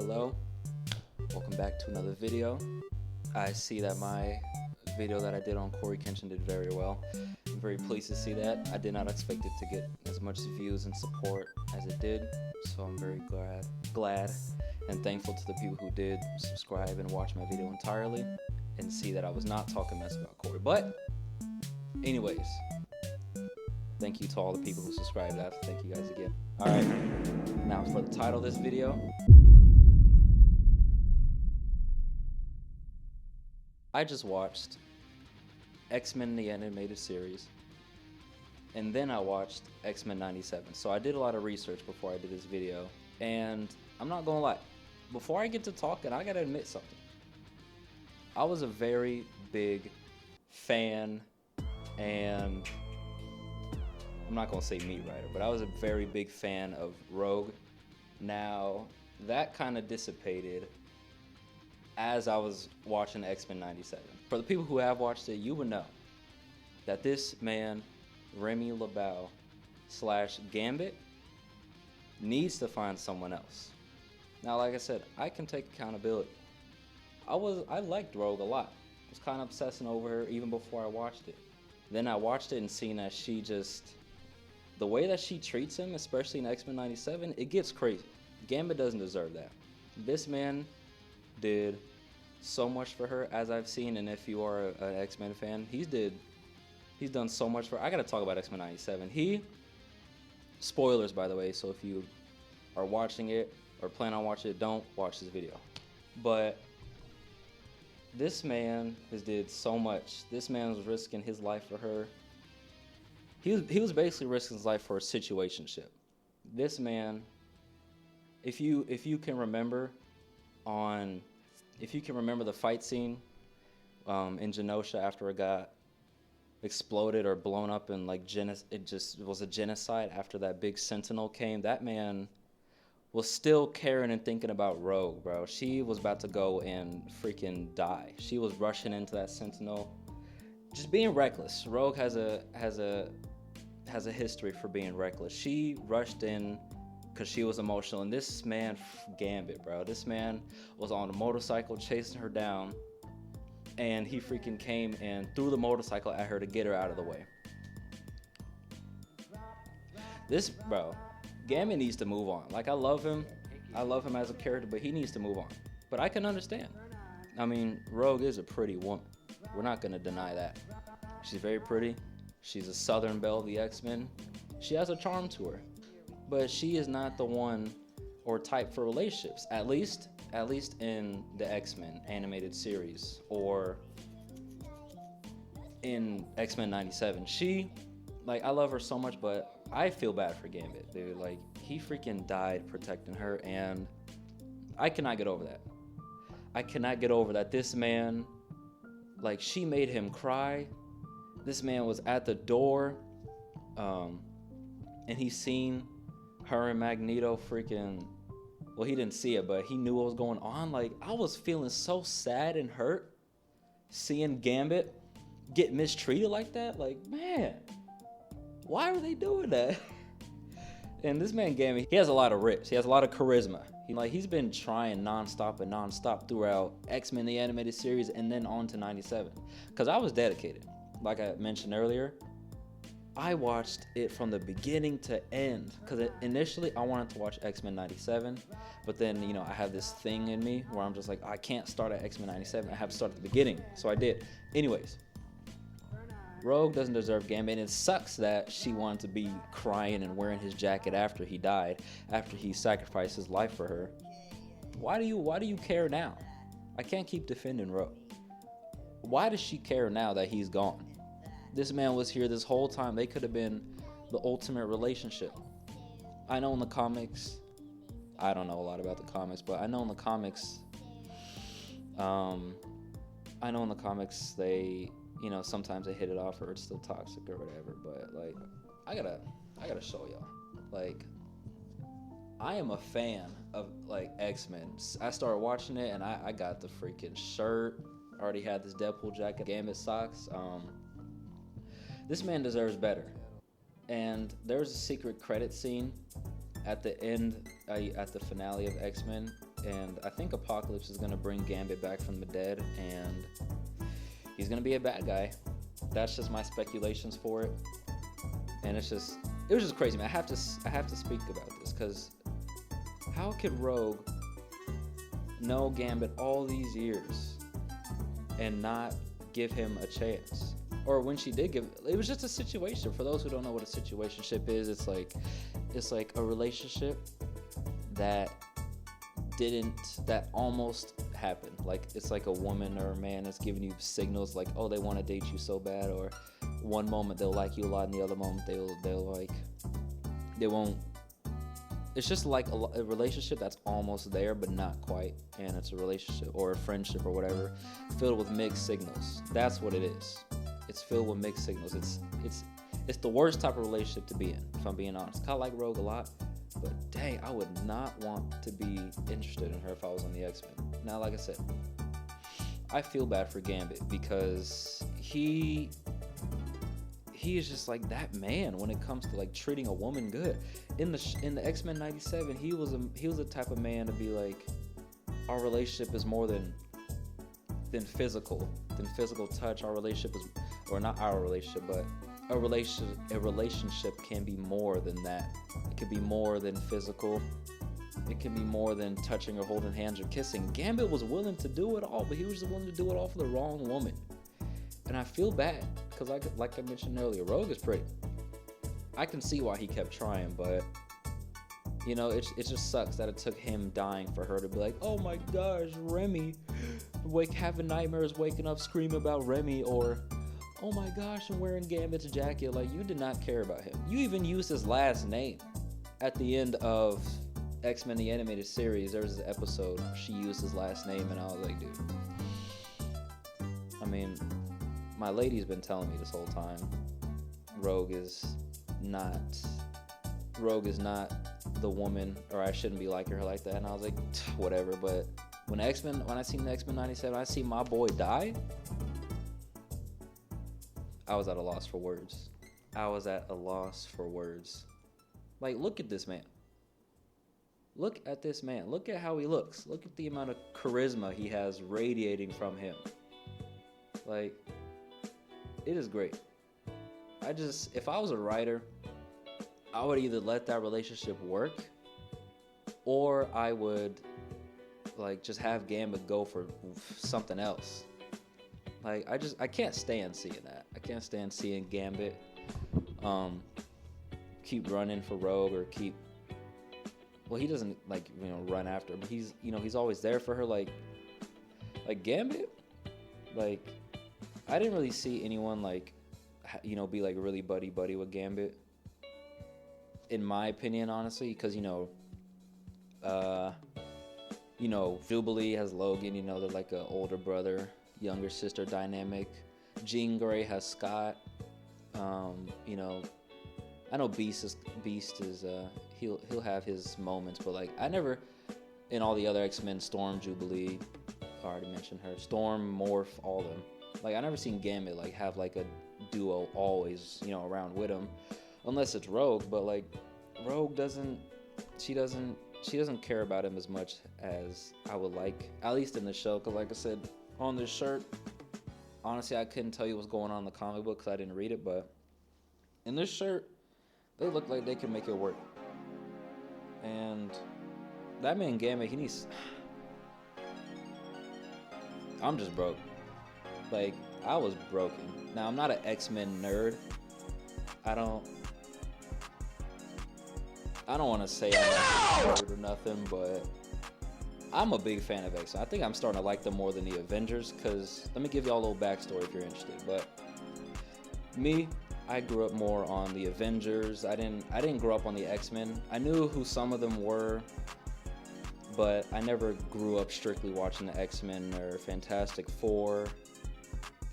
Hello, welcome back to another video. I see that my video that I did on Corey Kenshin did very well. I'm very pleased to see that. I did not expect it to get as much views and support as it did, so I'm very glad and thankful to the people who did subscribe and watch my video entirely and see that I was not talking mess about Corey. But anyways, thank you to all the people who subscribed. I have to thank you guys again. Alright, now for the title of this video. I just watched X-Men the Animated Series, and then I watched X-Men 97. So I did a lot of research before I did this video, and I'm not gonna lie, before I get to talking, I gotta admit something. I was a very big fan, and I'm not gonna say meat writer, but I was a very big fan of Rogue. Now, that kind of dissipated as I was watching X-Men 97. For the people who have watched it, you would know that this man, Remy LeBeau / Gambit, needs to find someone else. Now, like I said, I can take accountability. I liked Rogue a lot. I was kind of obsessing over her even before I watched it. Then I watched it and seen that she just, the way that she treats him, especially in X-Men 97, it gets crazy. Gambit doesn't deserve that. This man did so much for her, as I've seen, and if you are an X-Men fan, he's done so much for her. I gotta talk about X-Men 97. Spoilers, by the way, so if you are watching it or plan on watching it, don't watch this video. But this man has did so much. This man was risking his life for her. He was basically risking his life for a situationship. This man, if you can remember the fight scene in Genosha after it got exploded or blown up and it just was a genocide after that big Sentinel came, that man was still caring and thinking about Rogue, bro. She was about to go and freaking die. She was rushing into that Sentinel, just being reckless. Rogue has a history for being reckless. She rushed in because she was emotional, and this man, Gambit, bro, this man was on a motorcycle chasing her down, and he freaking came and threw the motorcycle at her to get her out of the way. Gambit needs to move on. Like, I love him as a character, but he needs to move on. But I can understand. I mean, Rogue is a pretty woman. We're not gonna deny that. She's very pretty. She's a Southern Belle of the X-Men. She has a charm to her. But she is not the one or type for relationships, at least in the X-Men animated series or in X-Men 97. I love her so much, but I feel bad for Gambit, dude. Like, he freaking died protecting her, and I cannot get over that. I cannot get over that this man, she made him cry. This man was at the door, and he seen her and Magneto he didn't see it, but he knew what was going on. I was feeling so sad and hurt seeing Gambit get mistreated like that. Man, why are they doing that? And this man Gambit, he has a lot of rips. He has a lot of charisma. He's been trying nonstop throughout X-Men the Animated Series and then on to 97. Because I was dedicated. Like I mentioned earlier, I watched it from the beginning to end, because initially I wanted to watch X-Men 97, but then, I have this thing in me where I'm just like, I can't start at X-Men 97, I have to start at the beginning, so I did. Anyways, Rogue doesn't deserve Gambit, and it sucks that she wanted to be crying and wearing his jacket after he died, after he sacrificed his life for her. Why do you care now? I can't keep defending Rogue. Why does she care now that he's gone? This man was here this whole time. They could have been the ultimate relationship. I know in the comics, I don't know a lot about the comics, but I know in the comics, they, sometimes they hit it off or it's still toxic or whatever. But I gotta show y'all. I am a fan of X-Men. I started watching it and I got the freaking shirt. I already had this Deadpool jacket, Gambit socks. This man deserves better. And there's a secret credit scene at the end, at the finale of X-Men, and I think Apocalypse is gonna bring Gambit back from the dead, and he's gonna be a bad guy. That's just my speculations for it, and it was just crazy, man. I have to speak about this, because how could Rogue know Gambit all these years and not give him a chance? Or when she did give, it was just a situation. For those who don't know what a situationship is, it's like a relationship that almost happened. Like, it's like a woman or a man that's giving you signals like, oh, they want to date you so bad, or one moment they'll like you a lot and the other moment they won't. It's just like a relationship that's almost there but not quite, and it's a relationship or a friendship or whatever filled with mixed signals. That's what it is. It's filled with mixed signals. It's the worst type of relationship to be in, if I'm being honest. I like Rogue a lot, but dang, I would not want to be interested in her if I was on the X-Men. Now, like I said, I feel bad for Gambit, because he is just like that man when it comes to like treating a woman good. In the X-Men 97, he was the type of man to be like, our relationship is more than physical touch. Our relationship is, or not our relationship, but a relationship can be more than that. It could be more than physical. It can be more than touching or holding hands or kissing. Gambit was willing to do it all, but he was willing to do it all for the wrong woman. And I feel bad, because like I mentioned earlier, Rogue is pretty. I can see why he kept trying, but you know, it just sucks that it took him dying for her to be like, oh my gosh, Remy, having nightmares, waking up screaming about Remy, or oh my gosh, I'm wearing Gambit's jacket. Like, you did not care about him. You even used his last name at the end of X-Men the Animated Series. There was this episode where she used his last name, and I was like, dude, I mean, my lady's been telling me this whole time, Rogue is not the woman, or I shouldn't be liking her like that. And I was like, whatever. But when I seen the X-Men 97, I see my boy die, I was at a loss for words. Like, look at this man. Look at this man. Look at how he looks. Look at the amount of charisma he has radiating from him. Like, it is great. If I was a writer, I would either let that relationship work, or I would like just have Gambit go for something else. Like, I can't stand seeing that. I can't stand seeing Gambit keep running for Rogue, or he doesn't like, you know, run after her, but he's always there for her. Like Gambit, like, I didn't really see anyone like, you know, be like really buddy with Gambit, in my opinion, honestly, because Jubilee has Logan, you know, they're like an older brother, younger sister dynamic. Jean Grey has Scott. You know, I know Beast is he'll have his moments, but like, I never, in all the other X-Men, Storm, Jubilee, I already mentioned her, Storm, Morph, all of them, like, I never seen Gambit like have like a duo always, you know, around with him, unless it's Rogue. But like, Rogue doesn't care about him as much as I would like, at least in the show. Because like I said, on this shirt, honestly, I couldn't tell you what's going on in the comic book because I didn't read it, but in this shirt, they look like they can make it work. And that man Gambit, he needs... I'm just broke. Like, I was broken. Now, I'm not an X-Men nerd. I don't want to say I'm a nerd or nothing, but I'm a big fan of X-Men. I think I'm starting to like them more than the Avengers, because let me give y'all a little backstory if you're interested. But me, I grew up more on the Avengers. I didn't grow up on the X-Men. I knew who some of them were, but I never grew up strictly watching the X-Men or Fantastic Four.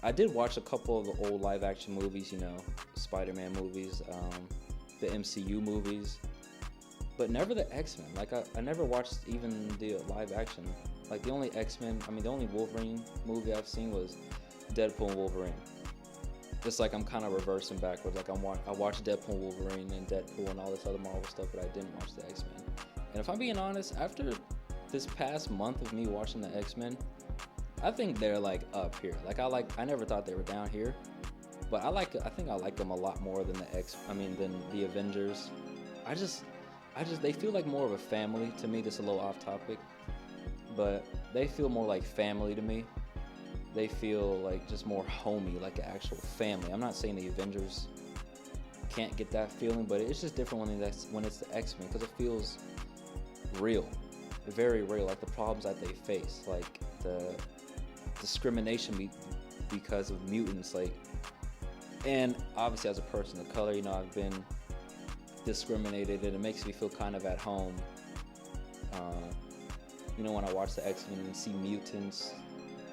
I did watch a couple of the old live-action movies, you know, Spider-Man movies, the MCU movies, but never the X-Men. Like, I never watched even the live-action. Like, the only Wolverine movie I've seen was Deadpool and Wolverine. Just like, I'm kind of reversing backwards. Like, I watched Deadpool, Wolverine, and Deadpool and all this other Marvel stuff, but I didn't watch the X-Men. And if I'm being honest, after this past month of me watching the X-Men, I think they're like up here. Like I never thought they were down here, but I think I like them a lot more than than the Avengers. I just they feel like more of a family to me. This is a little off topic, but they feel more like family to me. They feel like just more homey, like an actual family. I'm not saying the Avengers can't get that feeling, but it's just different when it's the X-Men, because it feels real, very real. Like the problems that they face, like the discrimination because of mutants, like, and obviously as a person of color, I've been discriminated, and it makes me feel kind of at home. When I watch the X-Men and see mutants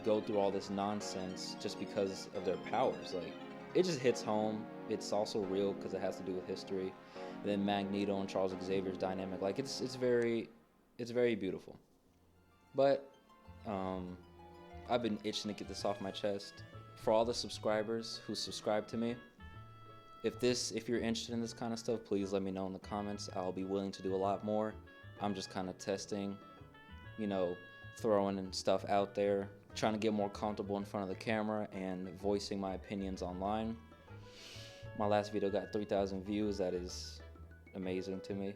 go through all this nonsense just because of their powers, like, it just hits home. It's also real because it has to do with history. And then Magneto and Charles Xavier's dynamic, like, it's very beautiful. But I've been itching to get this off my chest. For all the subscribers who subscribe to me, if you're interested in this kind of stuff, please let me know in the comments. I'll be willing to do a lot more. I'm just kind of testing, throwing in stuff out there, trying to get more comfortable in front of the camera and voicing my opinions online. My last video got 3,000 views. That is amazing to me.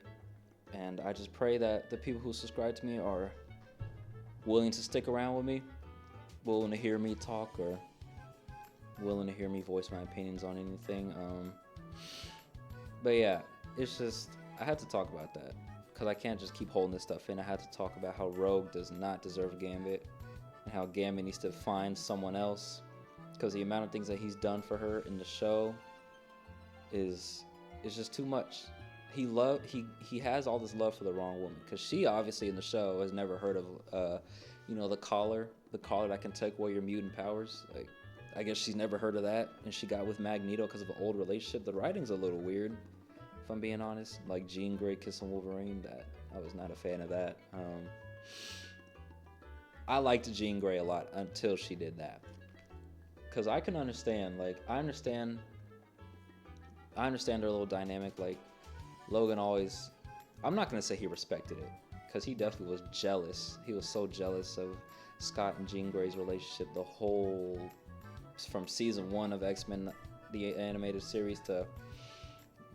And I just pray that the people who subscribe to me are willing to stick around with me, willing to hear me talk, or willing to hear me voice my opinions on anything. But yeah, it's just, I had to talk about that, because I can't just keep holding this stuff in. I had to talk about how Rogue does not deserve Gambit, and how Gambit needs to find someone else, because the amount of things that he's done for her in the show is just too much. He has all this love for the wrong woman, because she obviously in the show has never heard of the collar that can take away your mutant powers. Like, I guess she's never heard of that, and she got with Magneto because of an old relationship. The writing's a little weird, if I'm being honest. Like Jean Grey kissing Wolverine, that I was not a fan of that. I liked Jean Grey a lot until she did that, because I can understand. Like, I understand their little dynamic. Like, Logan always, I'm not gonna say he respected it, because he definitely was jealous. He was so jealous of Scott and Jean Grey's relationship from season 1 of X-Men, the animated series, to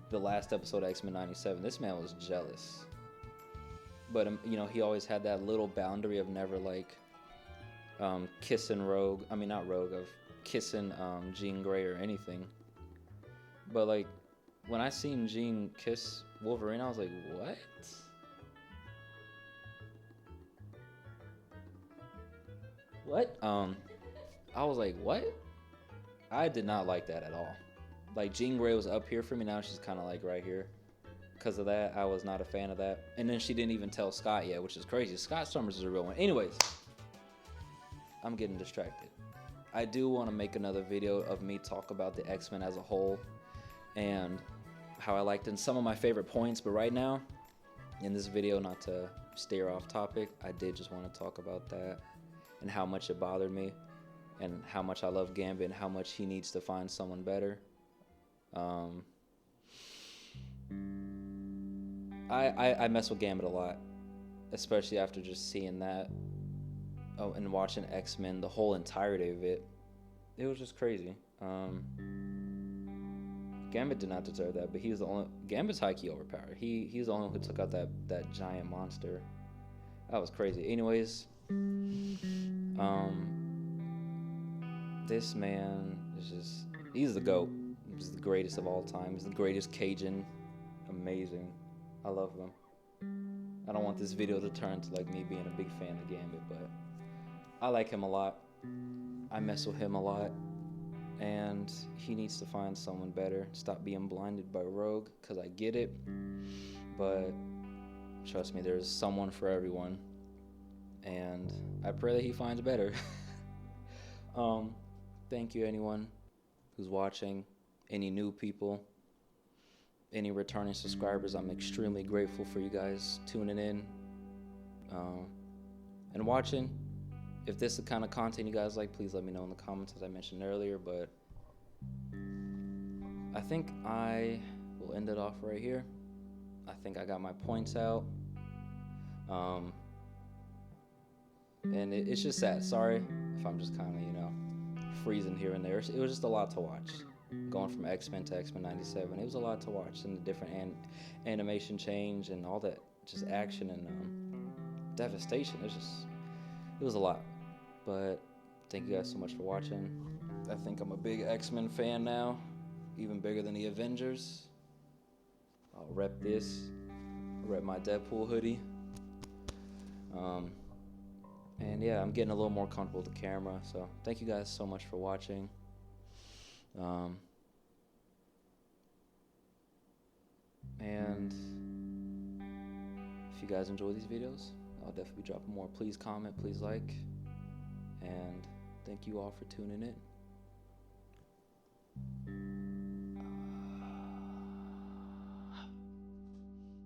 the last episode of X-Men 97. This man was jealous. But he always had that little boundary of never kissing of kissing Jean Grey or anything. But like, when I seen Jean kiss Wolverine, I was like, what? What? I was like, what? I did not like that at all. Like, Jean Grey was up here for me, now she's kind of like right here. Because of that, I was not a fan of that. And then she didn't even tell Scott yet, which is crazy. Scott Summers is a real one. Anyways, I'm getting distracted. I do want to make another video of me talk about the X-Men as a whole and how I liked it and some of my favorite points. But right now, in this video, not to steer off topic, I did just want to talk about that and how much it bothered me, and how much I love Gambit, and how much he needs to find someone better. I mess with Gambit a lot, especially after just seeing that. Oh, and watching X-Men, the whole entirety of it. It was just crazy. Gambit did not deserve that, but he was the only. Gambit's high-key overpowered. He's the only one who took out that giant monster. That was crazy. Anyways, this man is just—he's the GOAT. He's the greatest of all time. He's the greatest Cajun. Amazing. I love him. I don't want this video to turn to like me being a big fan of Gambit, but I like him a lot. I mess with him a lot. And he needs to find someone better. Stop being blinded by Rogue, because I get it. But trust me, there's someone for everyone. And I pray that he finds better. Thank you, anyone who's watching. Any new people. Any returning subscribers. I'm extremely grateful for you guys tuning in and watching. If this is the kind of content you guys like, please let me know in the comments, as I mentioned earlier. But I think I will end it off right here. I think I got my points out. And it's just sad. Sorry if I'm just kind of, freezing here and there. It was just a lot to watch. Going from X-Men to X-Men 97, it was a lot to watch, and the different animation change and all that, just action and devastation. It was a lot. But thank you guys so much for watching. I think I'm a big X-Men fan now, even bigger than the Avengers. I'll rep this. I'll rep my Deadpool hoodie. And yeah, I'm getting a little more comfortable with the camera. So thank you guys so much for watching. And if you guys enjoy these videos, I'll definitely be dropping more. Please comment, please like, and thank you all for tuning in.